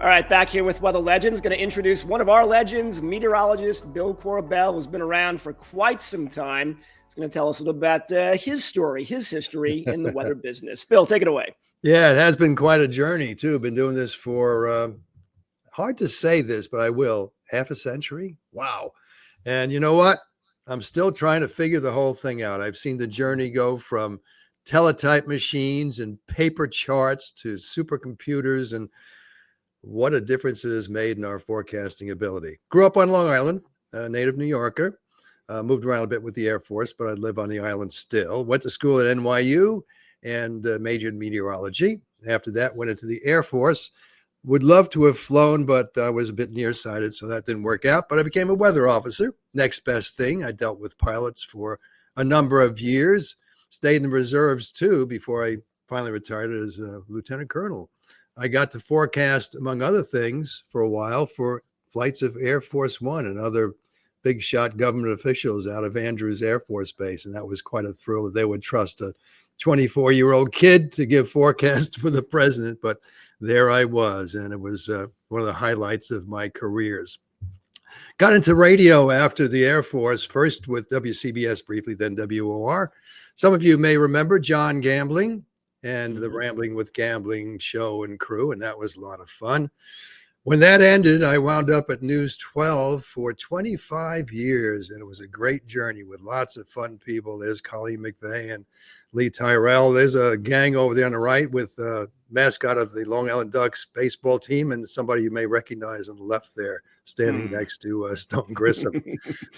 All right, back here with Weather Legends. Going to introduce one of our legends, meteorologist Bill Korbel, who's been around for quite some time. He's going to tell us a little about his story, his history in the weather business. Bill, take it away. Yeah, it has been quite a journey, too. Been doing this for, hard to say this, but I will, half a century? Wow. And you know what? I'm still trying to figure the whole thing out. I've seen the journey go from teletype machines and paper charts to supercomputers, and what a difference it has made in our forecasting ability. Grew up on Long Island, a native New Yorker. Moved around a bit with the Air Force, but I live on the island still. Went to school at NYU and majored in meteorology. After that, went into the Air Force. Would love to have flown, but I was a bit nearsighted, so that didn't work out. But I became a weather officer. Next best thing. I dealt with pilots for a number of years. Stayed in the reserves, too, before I finally retired as a lieutenant colonel. I got to forecast, among other things, for a while for flights of Air Force One and other big shot government officials out of Andrews Air Force Base. And that was quite a thrill that they would trust a 24-year-old kid to give forecasts for the president. But there I was, and it was one of the highlights of my careers. Got into radio after the Air Force, first with WCBS briefly, then WOR. Some of you may remember John Gambling and the Rambling with Gambling show and crew, and that was a lot of fun. When that ended, I wound up at News 12 for 25 years, and it was a great journey with lots of fun people. There's Colleen McVeigh and Lee Tyrell. There's a gang over there on the right with mascot of the Long Island Ducks baseball team, and somebody you may recognize on the left there standing next to Stone Grissom.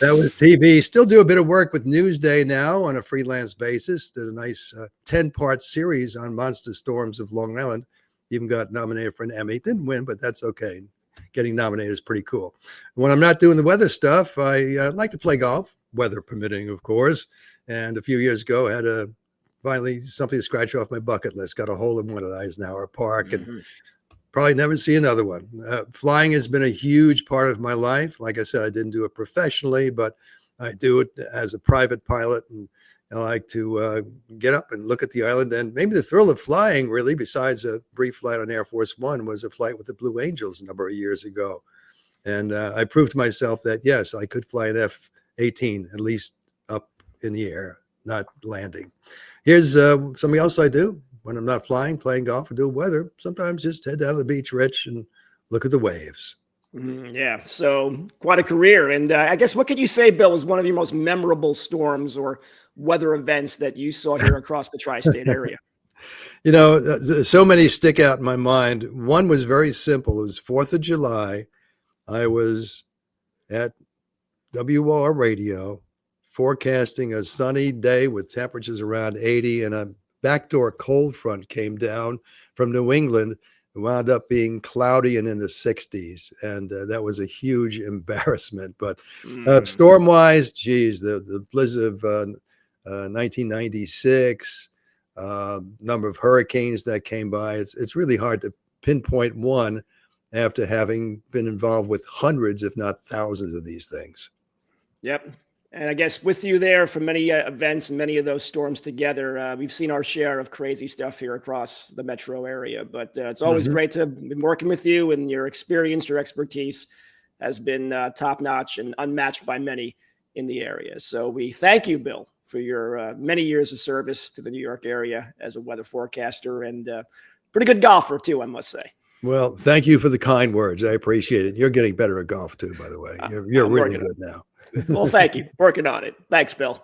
That was TV. Still do a bit of work with Newsday now on a freelance basis. Did a nice 10-part series on monster storms of Long Island. Even got nominated for an Emmy. Didn't win, but that's okay. Getting nominated is pretty cool. When I'm not doing the weather stuff, I like to play golf, weather permitting, of course. And a few years ago, I had finally something to scratch off my bucket list. Got a hole in one at Eisenhower Park, and probably never see another one. Flying has been a huge part of my life. Like I said, I didn't do it professionally, but I do it as a private pilot, and I like to get up and look at the island. And maybe the thrill of flying, really, besides a brief flight on Air Force One, was a flight with the Blue Angels a number of years ago. And I proved to myself that, yes, I could fly an F-18, at least up in the air, not landing. Here's something else I do when I'm not flying, playing golf, or doing weather. Sometimes just head down to the beach, Rich, and look at the waves. Yeah, so quite a career. And I guess what could you say, Bill, was one of your most memorable storms or weather events that you saw here across the tri-state area? You know, so many stick out in my mind. One was very simple. It was 4th of July. I was at WOR radio forecasting a sunny day with temperatures around 80, and a backdoor cold front came down from New England. It wound up being cloudy and in the 60s, and that was a huge embarrassment. But storm-wise, geez, the blizzard of 1996, number of hurricanes that came by, it's really hard to pinpoint one after having been involved with hundreds, if not thousands, of these things. Yep. And I guess with you there for many events and many of those storms together, we've seen our share of crazy stuff here across the metro area. But it's always great to be working with you, and your experience, your expertise has been top-notch and unmatched by many in the area. So we thank you, Bill, for your many years of service to the New York area as a weather forecaster, and pretty good golfer, too, I must say. Well, thank you for the kind words. I appreciate it. You're getting better at golf, too, by the way. You're really good now. Well, thank you. Working on it. Thanks, Bill.